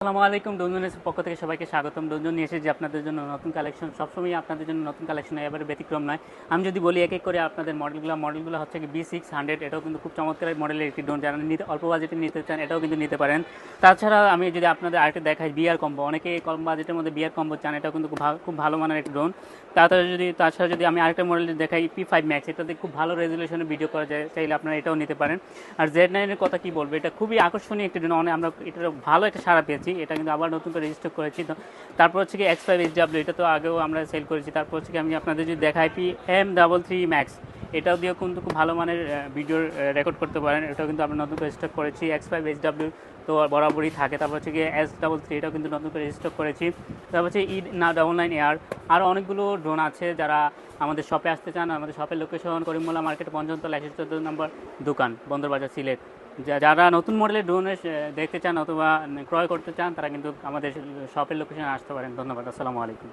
আসসালামু আলাইকুম। ডোনজনের পক্ষ থেকে সবাইকে স্বাগতম। ডোনজন নিয়ে এসেছি আপনাদের জন্য নতুন কালেকশন। সবসময় আপনাদের জন্য নতুন কালেকশন, এবারে ব্যতিক্রম নয়। আমি যদি বলি এক এক করে আপনাদের মডেলগুলো হচ্ছে কি B600, এটাও কিন্তু খুব চমৎকার মডেলের একটি ড্রোন। যারা অল্প বাজেটে নিতে চান এটাও কিন্তু নিতে পারেন। তাছাড়া আমি যদি আপনাদের আরেকটা দেখাই বিআর কম্বো, অনেকে কম বাজেটের মধ্যে বিআর কম্বো চান, এটাও কিন্তু খুব ভালো মানের একটি ড্রোন। তাছাড়া যদি আমি আরেকটা মডেল দেখাই P5 Max, এটাতে খুব ভালো রেজুলেশনের ভিডিও করা যায়, চাইলে আপনারা এটাও নিতে পারেন। আর Z9 এর কথা কি বলবো, এটা খুবই আকর্ষণীয় একটি ড্রোন। আমরা এটার ভালো একটা সাড়া পেয়েছি, এটা কিন্তু আবার নতুন করে রেজিস্টার করেছি। তো তারপর হচ্ছে কি X5HW, এটা তো আগেও আমরা সেল করেছি। তারপর হচ্ছে কি আমি আপনাদের যদি দেখাই PM33 Max, এটাও দিয়েও কিন্তু খুব ভালো মানের ভিডিও রেকর্ড করতে পারেন। এটাও কিন্তু আমরা নতুন করে রেজিস্টার করেছি। X5HW তো বরাবরই থাকে। তারপর হচ্ছে কি S33, এটাও কিন্তু নতুন করে রেজিস্টার করেছি। তারপর হচ্ছে E99AR, আরও অনেকগুলো ড্রোন আছে। যারা আমাদের শপে আসতে চান, আমাদের শপের লোকেশন করিমুল্লাহ মার্কেট, পঞ্চমতলা 114 নম্বর দোকান, বন্দরবাজার, সিলেট। যারা নতুন মডেলের ড্রোনের দেখতে চান অথবা ক্রয় করতে চান, তারা কিন্তু আমাদের শপের লোকেশনে আসতে পারেন। ধন্যবাদ। আসসালামু আলাইকুম।